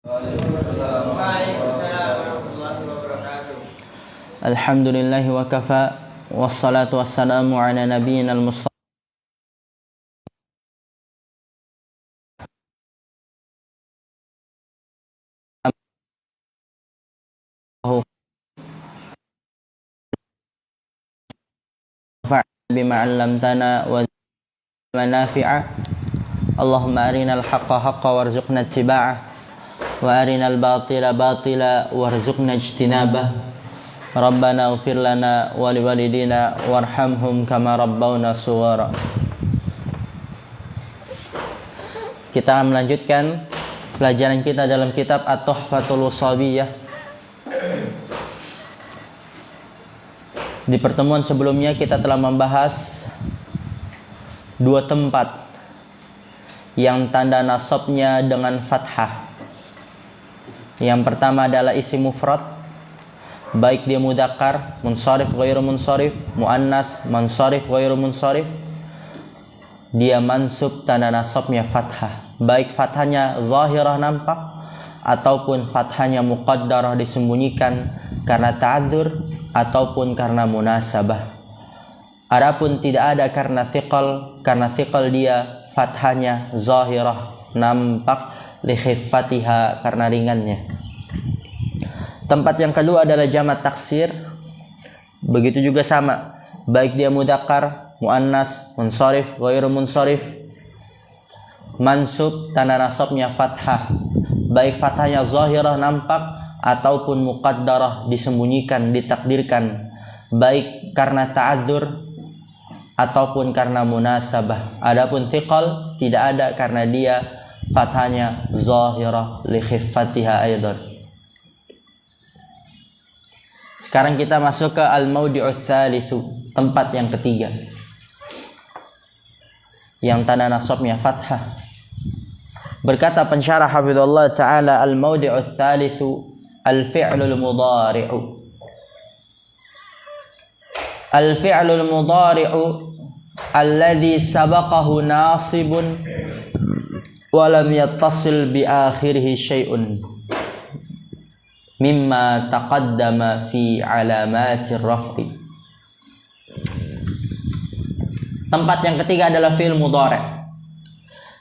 Waalaikumsalam warahmatullahi wabarakatuh. Alhamdulillahi wa kafa, wassalatu wassalamu ala nabiyyina al-mustafa bima 'allamtana wa manafi'a. Allahumma arinal haqqa haqqan warzuqna ittiba'ah wa arinal batila batila warzuqna ijtinabah. Rabbana ighfir lana wa liwalidina warhamhum kama rabbawna shighara. Kita akan melanjutkan pelajaran kita dalam kitab At-Tuhfatul Washabiyah. Di pertemuan sebelumnya kita telah membahas dua tempat yang tanda nasabnya dengan fathah. Yang pertama adalah isim mufrad, baik dia mudzakkar, munsharif, ghairu munsharif, muannas, munsharif, ghairu munsharif, dia mansub tanda nasabnya fathah, baik fathahnya zahirah nampak ataupun fathahnya muqaddarah disembunyikan karena ta'adzur ataupun karena munasabah. Adapun tidak ada karena thiqal dia fathahnya zahirah nampak li khiffatiha karena ringannya. Tempat yang kedua adalah jamak taksir. Begitu juga sama, baik dia mudzakkar, muannas, munsharif, ghairu munsharif, mansub tanda nasabnya fathah, baik fathahnya zahirah nampak ataupun muqaddarah disembunyikan, ditakdirkan, baik karena ta'adzur ataupun karena munasabah. Adapun thiqal tidak ada karena dia fathahnya zahirah li khiffatiha aidan. Sekarang kita masuk ke al-maudi'uts tsalitsu, tempat yang ketiga yang tanda nasabnya fathah. Berkata pensyarah hafizallahu taala, al-maudi'uts tsalitsu al-fi'lul mudhari'u. Al-fi'lul mudhari'u alladhi sabaqahu nasibun wa lam yattasil bi akhirih syai'un mimma taqaddama fi alamatir raf'i. Tempat yang ketiga adalah fi'il mudhari'.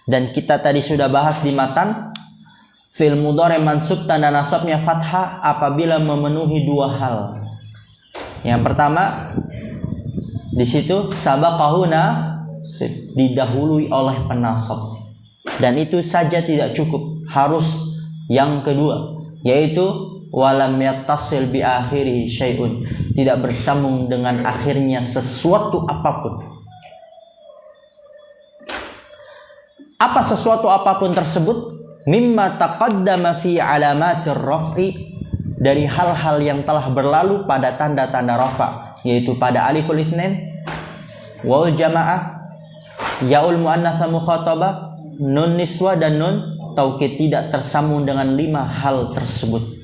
Dan kita tadi sudah bahas di matan, fi'il mudhari' mansub tanda nasabnya fathah apabila memenuhi dua hal. Yang pertama, di situ sabaqahu didahului oleh penasab. Dan itu saja tidak cukup, harus yang kedua, yaitu walam yattasil bi akhirih syai'un, tidak bersambung dengan akhirnya sesuatu apapun. Apa sesuatu apapun tersebut? Mimma taqaddama fi alamatir raf'i, dari hal-hal yang telah berlalu pada tanda-tanda rafa, yaitu pada aliful itsnain, waul jamaah, yaul muannats mukhatabah, nun niswa dan nun taukid tidak tersambung dengan 5 hal tersebut.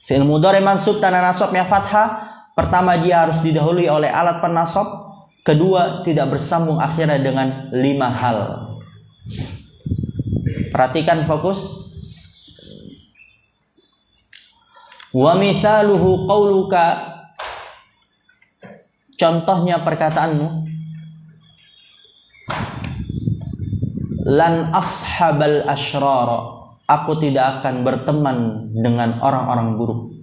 Fi'il mudhari mansub tanda nasabnya fathah. Pertama, dia harus didahului oleh alat penasab. Kedua, tidak bersambung akhirnya dengan 5 hal. Perhatikan, fokus. Wa mithaluhu qauluka, contohnya perkataanmu, lan ashabal asyrara, aku tidak akan berteman dengan orang-orang buruk.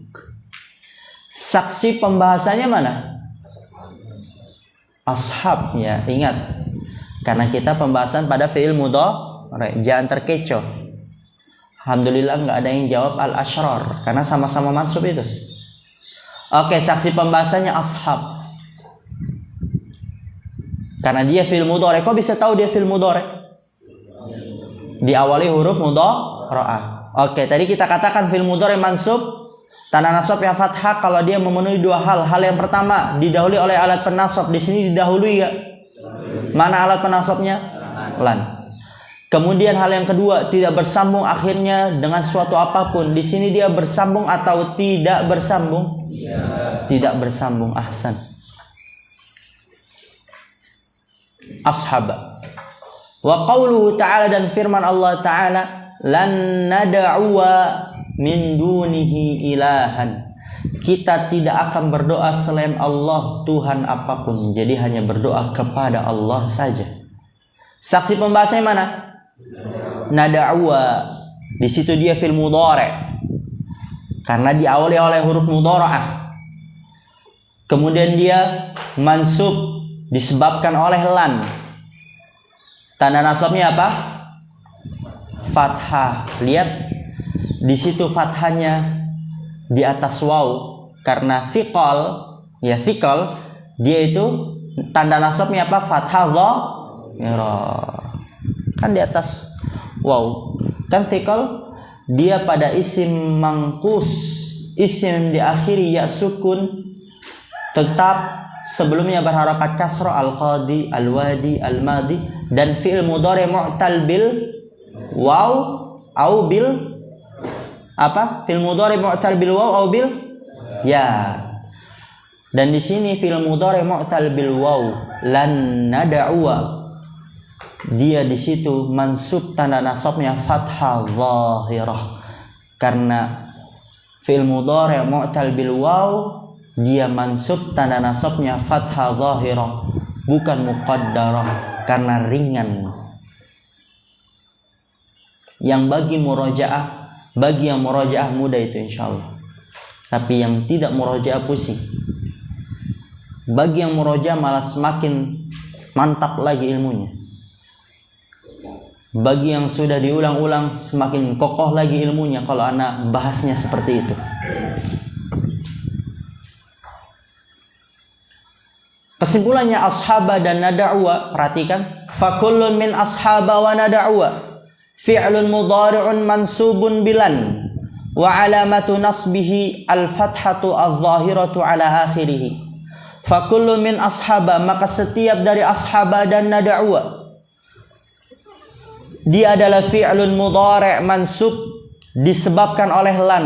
Saksi pembahasannya mana? Ashabnya, ingat, karena kita pembahasan pada fi'il mudhari', jangan terkecoh. Alhamdulillah nggak ada yang jawab al-asyrar karena sama-sama mansub itu. Oke, saksi pembahasannya ashab. Karena dia fi'il mudhari'. Kok bisa tahu dia fi'il mudhari'? Diawali huruf mudhara'ah. Oke, tadi kita katakan fi'il mudhari' mansub tanda nasab yang fathah kalau dia memenuhi dua hal. Hal yang pertama, didahului oleh alat penasab. Di sini didahului ya. Mana alat penasabnya? Lan. Kemudian hal yang kedua, tidak bersambung akhirnya dengan suatu apapun. Di sini dia bersambung atau tidak bersambung? Tidak bersambung. Ahsan. Ashab. Wa qauluhu ta'ala, dan firman Allah Ta'ala, lan nad'uwa min dunihi ilahan. Kita tidak akan berdoa selain Allah Tuhan apapun. Jadi hanya berdoa kepada Allah saja. Saksi pembahasannya mana? Nad'uwa. Di situ dia fil mudhari'. Karena diawali oleh huruf mudhara'ah. Kemudian dia mansub disebabkan oleh lan. Tanda nasabnya apa? Fathah. Lihat di situ fathahnya di atas waw karena thiqal, ya thiqal, dia itu tanda nasabnya apa? Fathah dhahirah. Kan di atas waw. Kan thiqal dia pada isim mangkus, isim diakhiri ya sukun, tetap sebelumnya berharakat kasrah, al-qadi, al-wadi, al-madi, dan fi'il mudhari mu'tal bil waw au bil apa? Fi'il mudhari mu'tal bil waw au bil ya. Dan di sini fi'il mudhari mu'tal bil waw lan nad'uwa. Dia di situ mansub tanda nasabnya fathah zahirah. Karena fi'il mudhari mu'tal bil waw dia mansub tanda nasabnya fathah zahirah, bukan muqaddarah karena ringan. Yang bagi yang murajaah mudah itu insyaallah. Tapi yang tidak murajaah pusing. Bagi yang murajaah malah semakin mantap lagi ilmunya. Bagi yang sudah diulang-ulang semakin kokoh lagi ilmunya kalau anak bahasnya seperti itu. Kesimpulannya ashaba dan nada'wa, perhatikan, fakullun min ashaba wa nada'wa fi'lun mudhari'un mansubun bilan wa alamatu nasbihi al-fathatu al-zahiratu ala akhirih. Fakullun min ashaba, maka setiap dari ashaba dan nada'wa dia adalah fi'lun mudhari' mansub disebabkan oleh lan.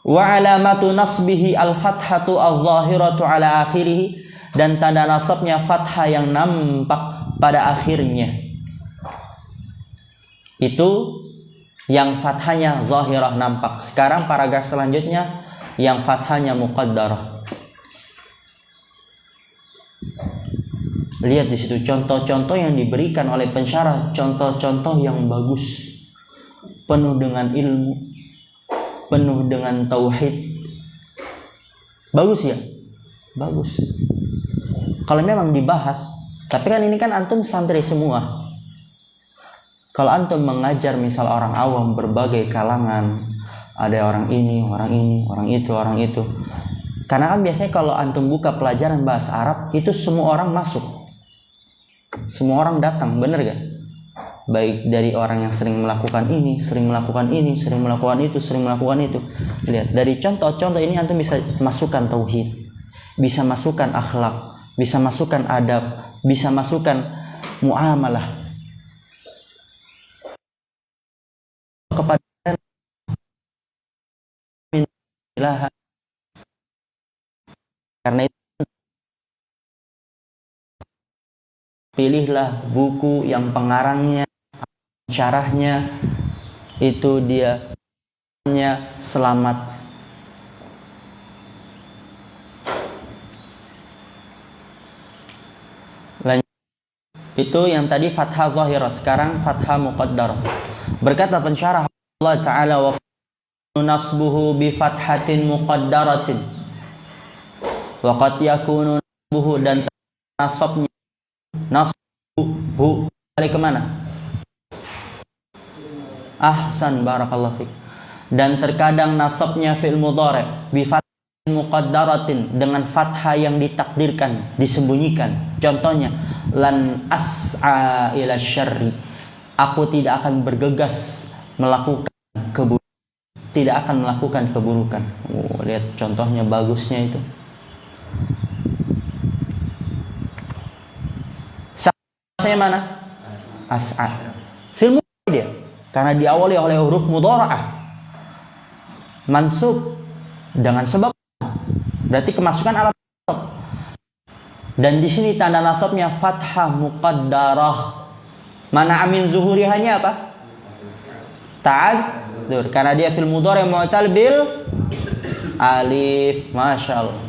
Wa alamatu nasbihi al-fathatu al-zahiratu ala akhirih, dan tanda nasabnya fathah yang nampak pada akhirnya. Itu yang fathahnya zahirah nampak. Sekarang paragraf selanjutnya yang fathahnya muqaddarah. Lihat di situ contoh-contoh yang diberikan oleh pensyarah, contoh-contoh yang bagus, penuh dengan ilmu, penuh dengan tauhid. Bagus ya? Bagus. Kalau memang dibahas, tapi kan ini kan antum santri semua. Kalau antum mengajar misal orang awam berbagai kalangan, ada orang ini, orang itu. Karena kan biasanya kalau antum buka pelajaran bahasa Arab, itu semua orang masuk. Semua orang datang, bener gak? Baik dari orang yang sering melakukan ini, sering melakukan ini, sering melakukan itu, sering melakukan itu. Lihat, dari contoh-contoh ini antum bisa masukkan tauhid, bisa masukkan akhlak, bisa masukkan adab, bisa masukkan muamalah kepada ilaha. Karena itu pilihlah buku yang pengarangnya, syarahnya itu dia selamat. Lanjut. Itu yang tadi fathah zahirah, sekarang fathah muqaddarah. Berkata pensyarah Allah Ta'ala, wa nasbuhu bi fathatin muqaddaratin wa qad yakunu nasbuhu, dan nasabnya nasbuhu balik kemana? Ahsan, barakallahu fik. Dan terkadang nasabnya fi'il mudhari' bi fathatin muqaddaratin, dengan fathah yang ditakdirkan, disembunyikan. Contohnya, lan as'a ila syarri, aku tidak akan bergegas melakukan keburukan, tidak akan melakukan keburukan. Lihat contohnya bagusnya itu. Saya mana? As'a. Fil mudhari' dia, karena diawali oleh huruf mudhara'ah, mansub dengan sebab, berarti kemasukan alat nasab. Dan di sini tanda nasabnya fathah muqaddarah. Mana amin zuhuri hanya apa? ta'adzur, karena dia fil mudhari mu'tal bil alif. Masya Allah.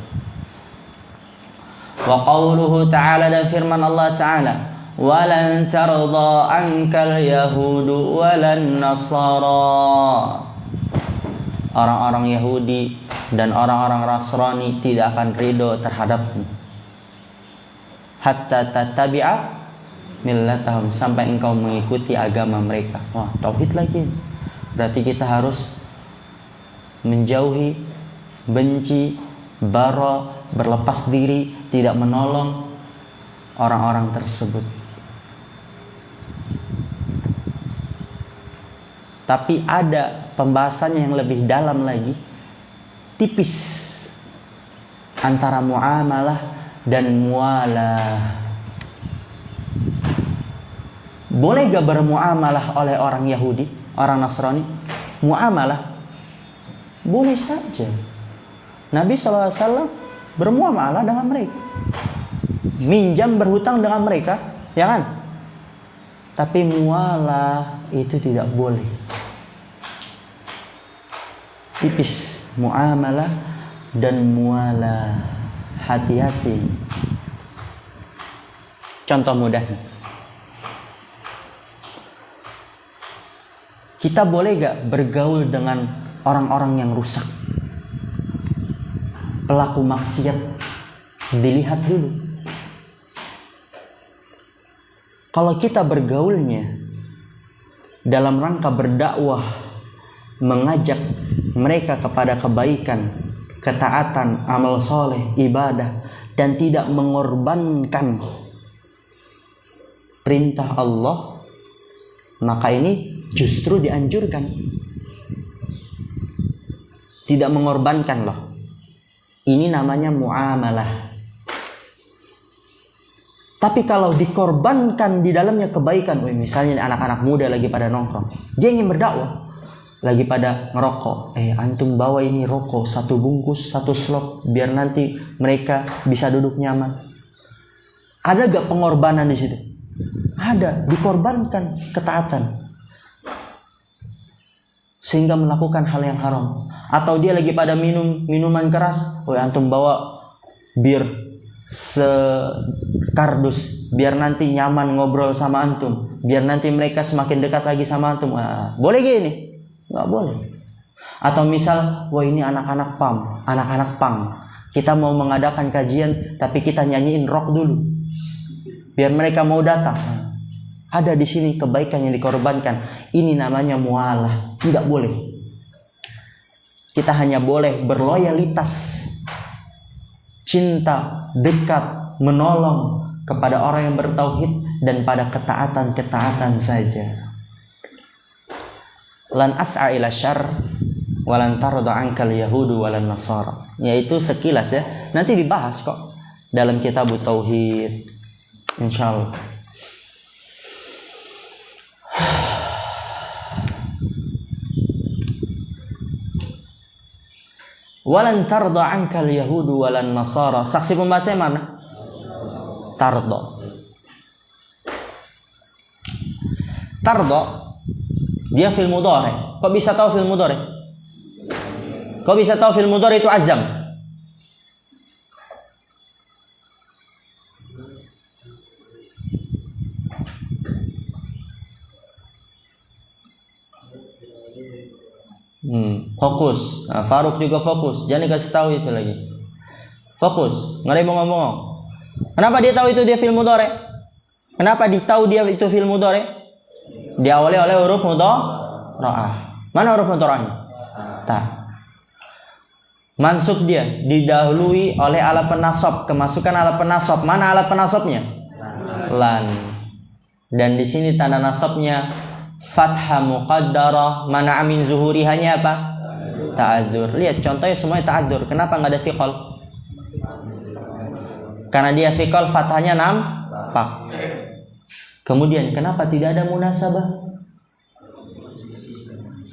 Wa qawluhu ta'ala, dan firman Allah Ta'ala, walan tarda ankal yahudu walan nasara. Orang-orang Yahudi dan orang-orang Nasrani tidak akan ridho terhadapmu hatta tattabi'a millatahum, sampai engkau mengikuti agama mereka. Wah, tauhid lagi. Berarti kita harus menjauhi, benci, bara, berlepas diri, tidak menolong orang-orang tersebut. Tapi ada pembahasannya yang lebih dalam lagi, tipis, antara muamalah dan mualah. Boleh gak bermuamalah oleh orang Yahudi, orang Nasrani? Muamalah boleh saja. Nabi SAW bermuamalah dengan mereka, minjam, berhutang dengan mereka, ya kan? Tapi mualah itu tidak boleh. Tipis muamalah dan mualah, hati-hati. Contoh mudahnya, kita boleh gak bergaul dengan orang-orang yang rusak, pelaku maksiat? Dilihat dulu. Kalau kita bergaulnya dalam rangka berdakwah, mengajak mereka kepada kebaikan, ketaatan, amal soleh, ibadah, dan tidak mengorbankan perintah Allah, maka ini justru dianjurkan. Tidak mengorbankan loh. Ini namanya muamalah. Tapi kalau dikorbankan di dalamnya kebaikan, misalnya anak-anak muda lagi pada nongkrong, dia ingin berdakwah, lagi pada ngerokok, antum bawa ini rokok 1 bungkus 1 slot biar nanti mereka bisa duduk nyaman. Ada gak pengorbanan di situ? Ada, dikorbankan ketaatan sehingga melakukan hal yang haram. Atau dia lagi pada minum minuman keras, antum bawa bir sekardus biar nanti nyaman ngobrol sama antum, biar nanti mereka semakin dekat lagi sama antum. Boleh gini? Nggak boleh. Atau misal, ini anak-anak pang, kita mau mengadakan kajian tapi kita nyanyiin rock dulu biar mereka mau datang. Ada di sini kebaikan yang dikorbankan. Ini namanya mualah. Tidak boleh. Kita hanya boleh berloyalitas, cinta, dekat, menolong kepada orang yang bertauhid dan pada ketaatan-ketaatan saja. Lan as'a ila syarr walan tarda ankal yahudu walan nasara. Yaitu sekilas ya. Nanti dibahas kok dalam kitab tauhid, insyaallah. Walan tarda ankal yahudu walan nasara. Saksi pembahasannya mana? Tarda. Tarda dia fil mudhari. Kok bisa tahu fil mudhari? Kok bisa tahu fil mudhari itu azam? Fokus. Faruk juga fokus. Jangan dikasih tahu itu lagi. Fokus. Nggak ada yang mau ngomong. Kenapa dia tahu itu dia fil mudhari? Kenapa ditahu dia itu fil mudhari? Diawali oleh huruf mudhara'ah. Mana huruf mudhara'ahnya? Ta. Mansub dia didahului oleh alat penasab. Kemasukan alat penasab. Mana alat penasabnya? Lan. Dan di sini tanda nasabnya fathah muqaddarah, mana min zuhuri, hanya apa? Ta'adzur. Lihat contohnya semuanya ta'adzur. Kenapa nggak ada thiqal? Karena dia thiqal, fathahnya nampak. Kemudian kenapa tidak ada munasabah?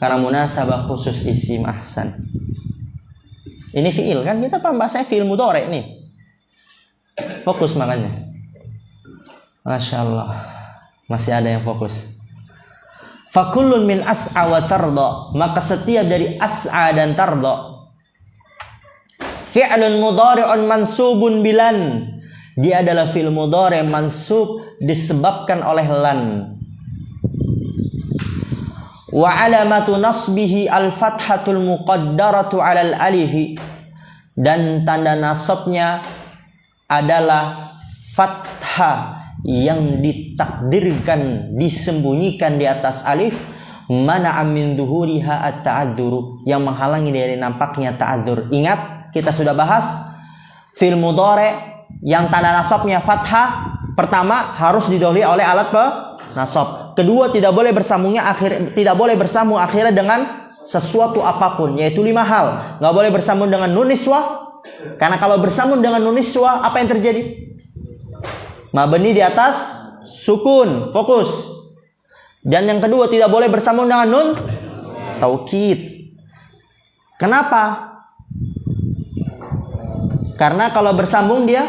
Karena munasabah khusus isim ahsan. Ini fi'il kan, kita pembahasannya fi'il mudhari nih. Fokus makanya. Masya Allah, masih ada yang fokus. Fakullun min as'a wa tarda, maka setiap dari as'a dan tarda fi'lun mudhari'un mansubun bilan, dia adalah fi'il mudhari' mansub disebabkan oleh lan. Wa alamatu nasbihi al-fathatul muqaddaratu 'alal alif, dan tanda nasabnya adalah fathah yang ditakdirkan, disembunyikan di atas alif, mana min zuhuriha at-ta'adzur, yang menghalangi dari nampaknya ta'adzur. Ingat, kita sudah bahas fi'il mudhari' yang tanda nasabnya fathah, pertama harus didahului oleh alat penasab. Kedua, tidak boleh bersambung akhirnya dengan sesuatu apapun, yaitu 5 hal. Nggak boleh bersambung dengan nun niswah, karena kalau bersambung dengan nun niswah apa yang terjadi? Mabni di atas sukun, fokus. Dan yang kedua, tidak boleh bersambung dengan nun taukid. Kenapa? Karena kalau bersambung dia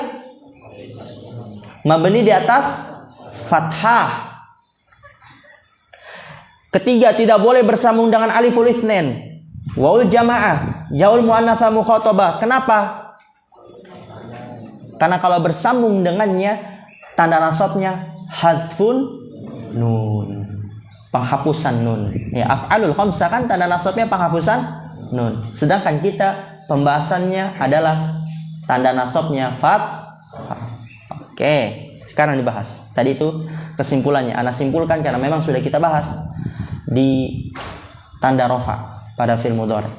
mabni di atas fathah. Ketiga, tidak boleh bersambung dengan aliful itsnain, waul jamaah, yaul muannatsa mukhatabah. Kenapa? Karena kalau bersambung dengannya tanda nasabnya hadzfun nun, penghapusan nun. Ya, af'alul khamsah kan tanda nasabnya penghapusan nun. Sedangkan kita pembahasannya adalah tanda nasabnya fathah. Oke, sekarang dibahas. Tadi itu kesimpulannya. Ana simpulkan karena memang sudah kita bahas di tanda rafa pada fi'il mudhari.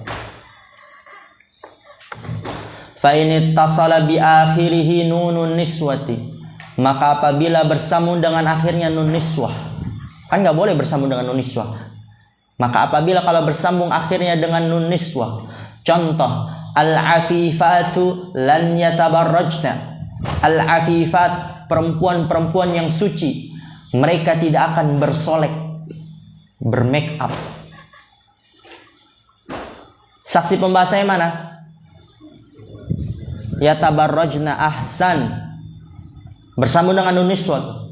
Fa in ittasala bi akhirih nunun niswati, maka apabila bersambung dengan akhirnya nun niswah, kan nggak boleh bersambung dengan nun niswah. Maka apabila kalau bersambung akhirnya dengan nun niswah, contoh al-afifatu lan yatabarrajna. Al-afifat, perempuan-perempuan yang suci, mereka tidak akan bersolek, bermake up. Saksi pembahasannya mana? Yatabarrajna ahsan, bersambung dengan nun niswah.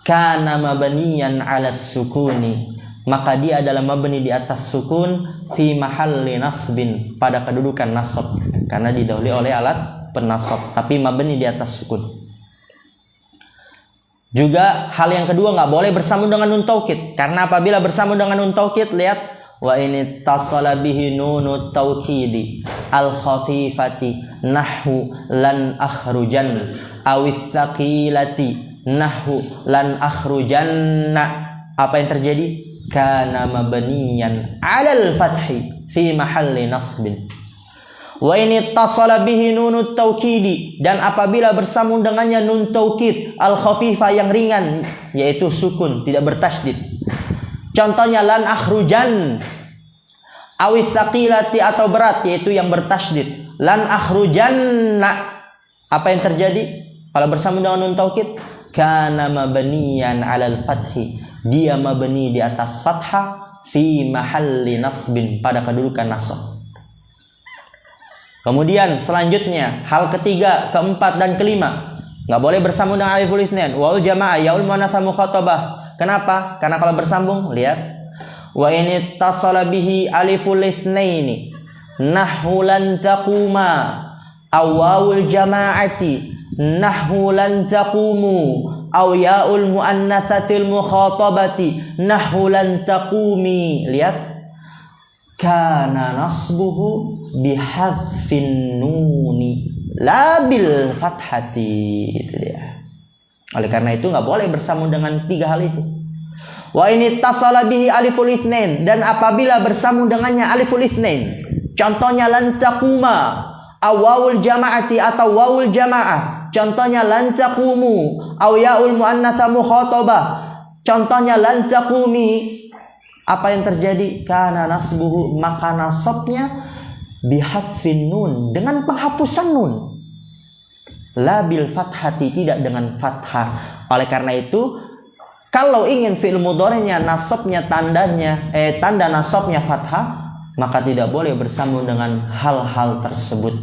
Kana mabniyan 'ala sukuni, maka dia adalah mabni di atas sukun, fi mahalli nasbin, pada kedudukan nasab, karena didahului oleh alat penasab, tapi mabni di atas sukun. Juga hal yang kedua, nggak boleh bersambung dengan nun taukid, karena apabila bersambung dengan nun taukid, lihat, wa ini tasala bihi nunut taukidi al khafifati nahwu lan akhrujan awis thaqilati nahwu lan akhrujanna. Apa yang terjadi? Kana mabniyan 'alal fathi fi mahalli nasbin. Wa ini tasala bihi nunut taukidi, dan apabila bersambung dengannya nun taukid al khafifah yang ringan, yaitu sukun, tidak bertasydid. Contohnya lan akhrujan, awis thaqilati, atau berat, yaitu yang bertasydid. Lan akhrujanna. Apa yang terjadi kalau bersambung dengan nun taukid? Kana mabniyan 'alal fathi, dia mabni di atas fathah, fi mahalli nasbin, pada kedudukan nasab. Kemudian selanjutnya, hal ketiga, keempat, dan kelima, nggak boleh bersambung dengan aliful itsnain, waul jamaah, yaul muannatsa mukhatabah. Kenapa? Karena kalau bersambung, lihat, wa in ittasala bihi aliful itsnaini nahwu lan taquma aw wawul jamaati nahwu lan taqumu aw yaul muannatsatil mukhatabati nahwu lan taqumi. Lihat, kana nasbuhu bihadzfin nuni la bil fathati. Itu dia. Oleh karena itu nggak boleh bersambung dengan 3 hal itu. Wa ini tasala bihi aliful itsnain, dan apabila bersambung dengannya aliful itsnain, contohnya lan taquma aw wawul jamaati, atau wawul jamaah, contohnya lan taqumu aw yaul muannatsa mukhatabah, contohnya lan taqumi. Apa yang terjadi? Kana nasbuhu, maka nasabnya bihadzfin nun, dengan penghapusan nun, la bil fathati, tidak dengan fathah. Oleh karena itu, kalau ingin fi'il mudhari'nya nasabnya tanda nasabnya fathah, maka tidak boleh bersambung dengan hal-hal tersebut.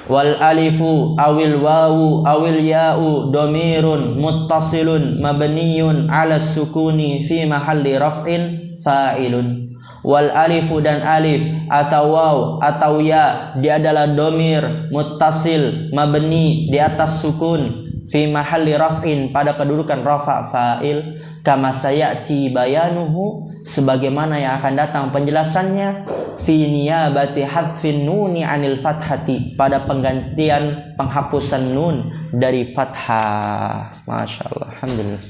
wal alifu awil wawu awil ya'u dhamirun muttasilun mabniyun 'ala sukuni fi mahalli raf'in fa'ilun. Wal alifu dan alif atau waw atau ya dia adalah dhamir muttasil mabni di atas sukun fi mahalli raf'in pada kedudukan rafa' fa'il, kama sayati bayanuhu sebagaimana yang akan datang penjelasannya, fi niyabati hadfin nuni 'anil fathati pada penggantian penghapusan nun dari fathah. Masya Allah, alhamdulillah.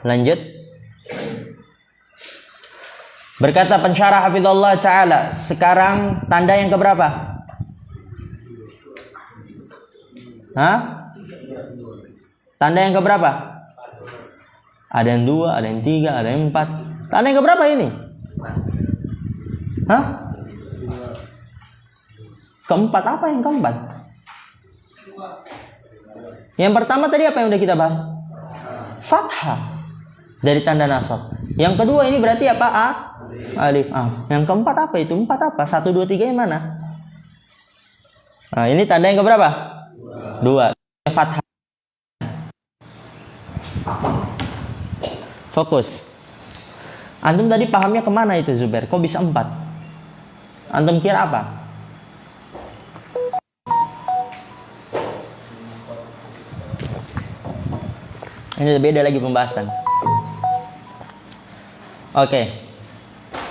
Lanjut. Berkata pensyarah hafizallah ta'ala, sekarang tanda yang keberapa? Tanda yang keberapa? Ada yang 2, ada yang 3, ada yang 4. Tanda yang keberapa ini? Keempat. Apa yang keempat? Yang pertama tadi apa yang udah kita bahas? Fathah dari tanda nasab. Yang kedua ini berarti apa? Alif. Yang keempat apa itu? 4 apa? 1, 2, 3 yang mana? Nah, ini tanda yang keberapa? 2. Fathah. Fokus. Antum tadi pahamnya kemana itu Zubair? Kok bisa 4? Antum kira apa? Ini beda lagi pembahasan. Oke.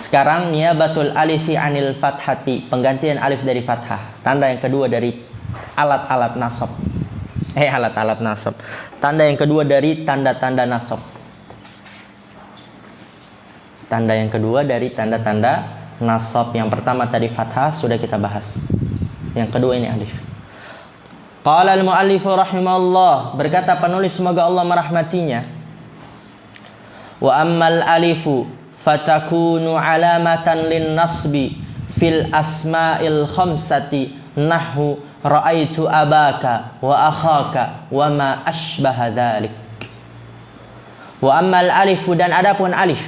Sekarang niyabatul alifi anil fathati, penggantian alif dari fathah. Tanda yang kedua dari alat-alat nasab. Alat-alat nasab. Tanda yang kedua dari tanda-tanda nasab. Tanda yang kedua dari tanda-tanda nasab. Yang pertama tadi fathah sudah kita bahas. Yang kedua ini alif. Qala al-muallifu rahimahullah, berkata penulis semoga Allah merahmatinya. Wa ammal alifu fatakunu alamatan lin nasbi fil asma'il khamsati nahwu ra'aitu abaka wa akhaka wa ma ashbaha dzalik. Wa ammal alifu dan adapun alif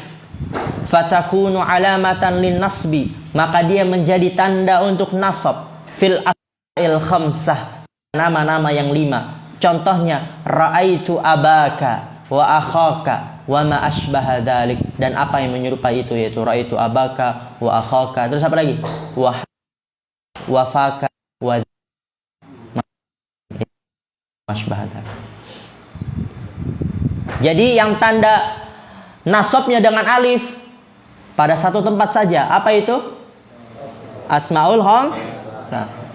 fatakunu alamatan lin nasbi maka dia menjadi tanda untuk nasab fil asma'il khamsah nama-nama yang 5. Contohnya ra'aitu abaka wa akhaka wa ma ashbaha dzalik dan apa yang menyerupai itu yaitu ra'aitu abaka wa akhaka. Terus apa lagi? Wa faka wa ashbaha dzalik. Jadi yang tanda nasabnya dengan alif pada satu tempat saja. Apa itu? Asmaul khamsah.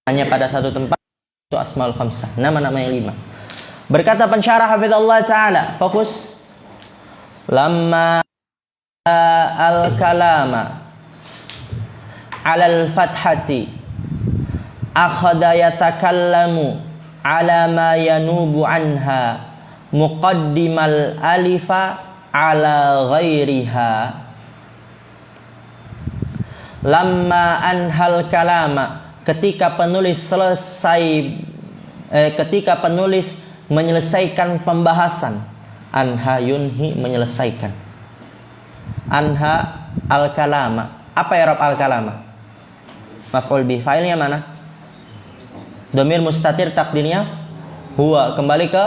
Hanya pada satu tempat itu asmaul khamsah, nama-nama yang 5. Berkata pensyarah hafizallah ta'ala, fokus. Lamma al-kalama alal fathati akhada yatakallamu ala ma yanubu anha muqaddimal alifa ala ghairiha. Lamma anhal kalama, ketika penulis menyelesaikan pembahasan. Anha yunhi, menyelesaikan. Anha al-kalama. Apa ya Rob al-kalama? Maf'ul bih. Failnya mana? Dhamir mustatir takdirnya huwa. Kembali ke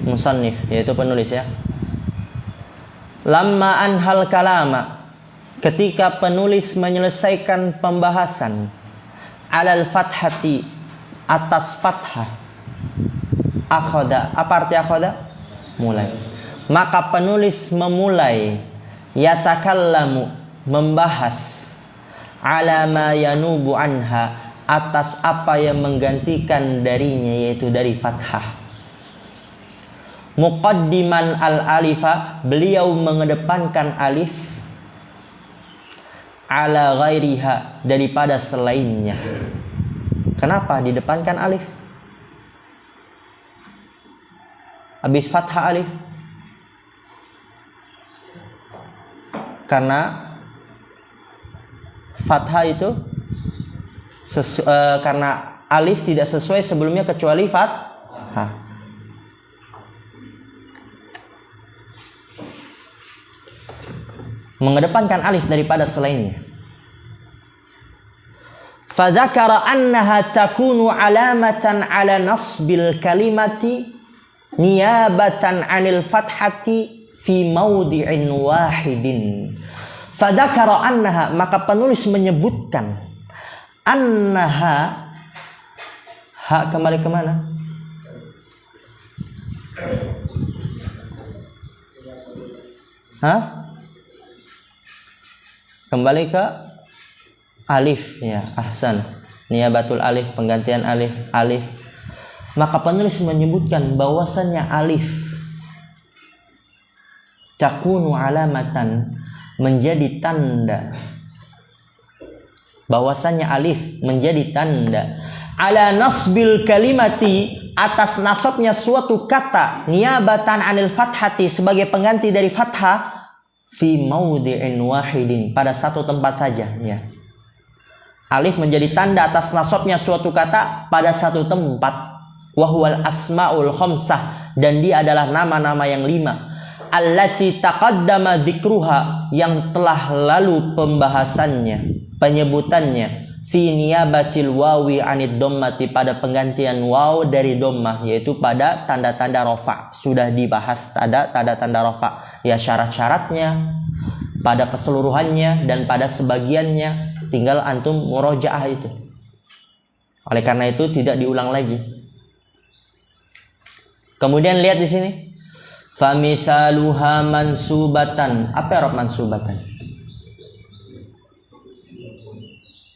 musannif, yaitu penulis ya. Lamma anhal kalama, ketika penulis menyelesaikan pembahasan. Alal fathati, atas fathah. Akhoda, apa arti akhoda? Mulai. Maka penulis memulai yatakallamu, membahas ala ma yanubu anha, atas apa yang menggantikan darinya, yaitu dari fathah. Muqaddiman al-alifa, beliau mengedepankan alif ala ghairiha, daripada selainnya. Kenapa didepankan alif? Habis fathah alif. Karena fathah itu karena alif tidak sesuai sebelumnya kecuali fathah. mengedepankan alif daripada selainnya. Fadzakara annaha takunu alamatan ala nasbil kalimati niyabatan anil fathati fi mawdi'in wahidin. Fadzakara annaha, maka penulis menyebutkan annaha, ha kembali kemana? Hah? Kembali ke alif ya, ahsan. Niyabatul alif, penggantian alif. Maka penulis menyebutkan bahwasannya alif takunu alamatan, menjadi tanda. Bahwasannya alif menjadi tanda ala nasbil kalimati, atas nasabnya suatu kata, niyabatan anil fathati, sebagai pengganti dari fathah, fi mawdi'in wahidin, pada satu tempat saja ya. Alif menjadi tanda atas nasabnya suatu kata pada satu tempat. Wahwal asmaul khamsah, dan dia adalah nama-nama yang 5. Allati taqaddama dzikruha, yang telah lalu pembahasannya, penyebutannya, fi niyabatil wawi anid dhammati, pada penggantian waw dari dhammah, yaitu pada tanda-tanda rafa. Sudah dibahas tanda-tanda rafa ya, syarat-syaratnya pada keseluruhannya dan pada sebagiannya, tinggal antum murojaah itu. Oleh karena itu tidak diulang lagi. Kemudian lihat di sini, famithaluha mansubatan. Apa i'rab mansubatan?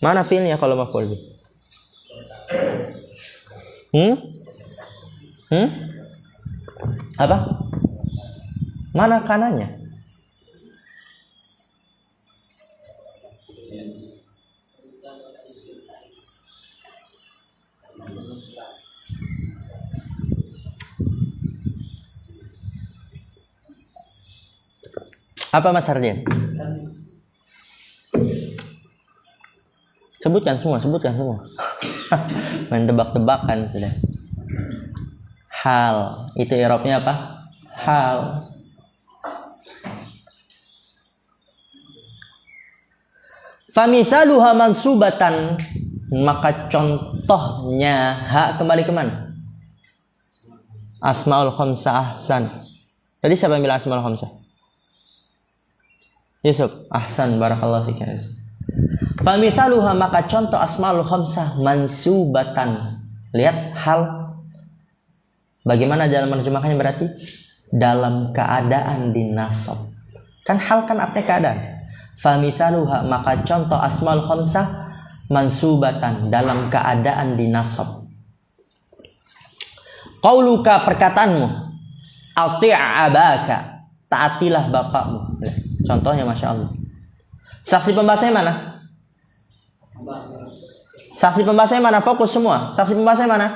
Mana fiilnya kalau maf'ul bih? Apa? Mana kanannya? Apa Mas Ardian? Sebutkan semua. Main tebak-tebakan sudah. Hal, itu i'rabnya apa? Hal. Famithaluha mansubatan, maka contohnya, ha kembali kemana? Asmaul khamsah, ahsan. Tadi siapa yang bilang asmaul khamsah? Yusuf, ahsan, barakallahu fika Yusuf. Famithaluha, maka contoh asmaul khamsah mansubatan. Lihat hal. Bagaimana dalam menerjemahkannya berarti? Dalam keadaan dinasab. Kan hal kan artinya keadaan. Famithaluha, maka contoh asmaul khamsah mansubatan, dalam keadaan dinasab. Qauluka, perkataanmu, ati'a abaka, taatilah bapakmu. Contohnya Masya Allah. Saksi pembahasanya mana? Saksi pembahasanya mana? Fokus semua. Saksi pembahasanya mana?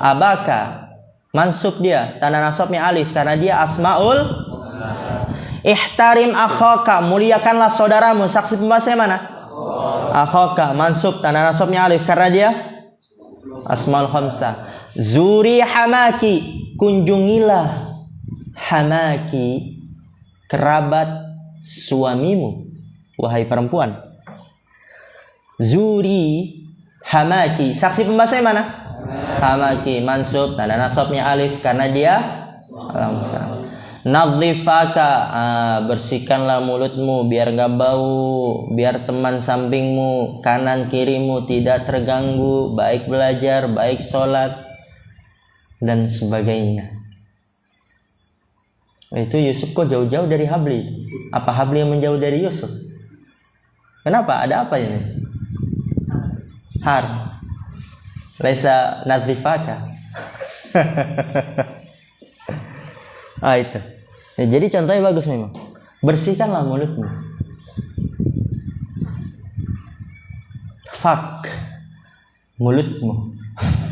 Abaka. Mansub dia, tanda nasabnya alif karena dia asmaul. Ihtarim akhaka, muliakanlah saudaramu. Saksi pembahasanya mana? Akhaka. Mansub, tanda nasabnya alif karena dia asmaul khamsah. Zuri hamaki, kunjungilah hamaki, kerabat suamimu, wahai perempuan. Zuri hamaki, saksi pembahasanya mana? Hamaki, mansub, tanda nasabnya alif karena dia khamsah. Nadzifaka, bersihkanlah mulutmu biar gak bau, biar teman sampingmu, kanan kirimu tidak terganggu, baik belajar, baik sholat, dan sebagainya. Itu Yusuf kok jauh-jauh dari Habli? Apa Habli yang menjauh dari Yusuf? Kenapa? Ada apa ini? Har Laisa nadzifaka. Itu ya, jadi contohnya bagus memang. Bersihkanlah mulutmu. Fak mulutmu.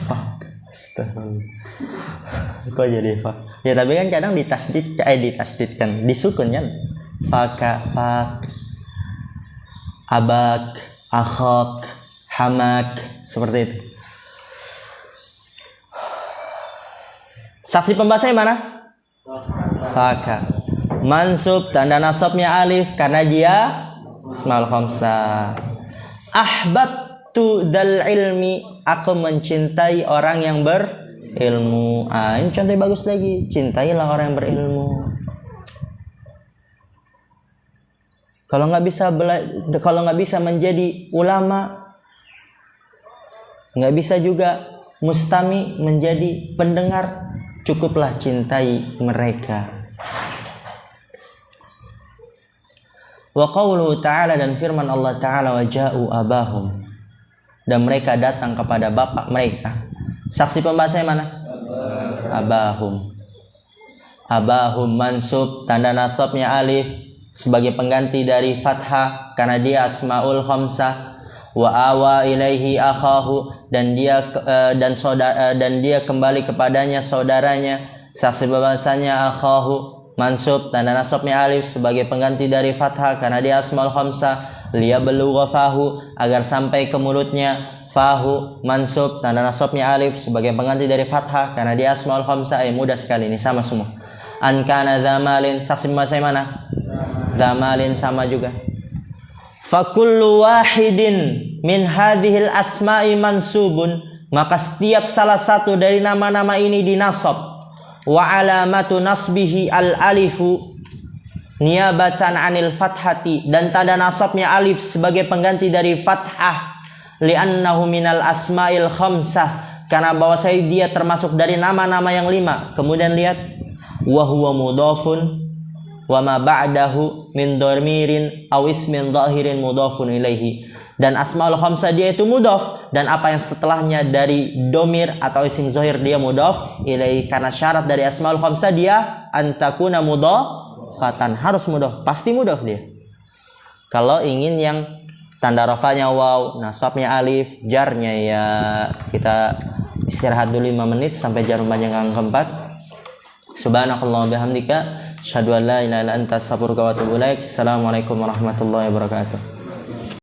Fak. Astagfirullah. Kok jadi fak? Ya tapi kan kadang ditasdidkan, disukun kan. Faka, fak, abak, akhok, hamak, seperti itu. Saksi pembahasanya mana? Faka. mansub tanda nasabnya alif karena dia asmaul khamsah. Ahbabtu dal ilmi, aku mencintai orang yang berilmu. Ini contoh bagus lagi, cintailah orang yang berilmu. Kalau nggak bisa menjadi ulama, nggak bisa juga mustami menjadi pendengar, cukuplah cintai mereka. Wa qauluhu ta'ala, dan firman Allah Ta'ala, wa ja'u abahum, dan mereka datang kepada bapak mereka. Saksi pembahasannya mana? Abahum. Abahum mansub tanda nasabnya alif sebagai pengganti dari fathah karena dia asmaul khamsah. Wa awa ilaihi akhahu, dan dia kembali kepadanya saudaranya. Saksi bahwasanya akhahu mansub tanda nasabnya alif sebagai pengganti dari fathah karena dia asmaul khamsah. Liyabluga fahu, agar sampai ke mulutnya. Fahu mansub tanda nasabnya alif sebagai pengganti dari fathah karena dia asmaul khamsah. Mudah sekali ini, sama semua. An kana dzamalin, saksi bahasa mana? Dzamalin, sama juga. Fakullu wahidin min hadhil asma'i mansubun, maka setiap salah satu dari nama-nama ini dinasab. Wa alamatu nasbihi al alifu niyabatan anil fathati, dan tanda nasabnya alif sebagai pengganti dari fathah. Li'annahu minal asma'il khamsah, karena bahwasanya dia termasuk dari nama-nama yang 5. Kemudian lihat, wa huwa mudhafun wa ma ba'dahu min dhamirin aw ismin dhahirin mudhafun ilaihi, dan asmaul khamsah dia itu mudhaf, dan apa yang setelahnya dari domir atau isim zahir dia mudhaf ilaihi, karena syarat dari asmaul khamsah dia antakuna mudhafatan, harus mudhaf, pasti mudhaf dia. Kalau ingin yang tanda rafanya waw, nasabnya alif, jarnya ya. Kita istirahat dulu 5 menit sampai jarum panjang yang keempat. Subhanakallah bihamdika, asyhadu an la ilaha illa anta, astaghfiruka wa atubu ilaik. Assalamualaikum warahmatullahi wabarakatuh.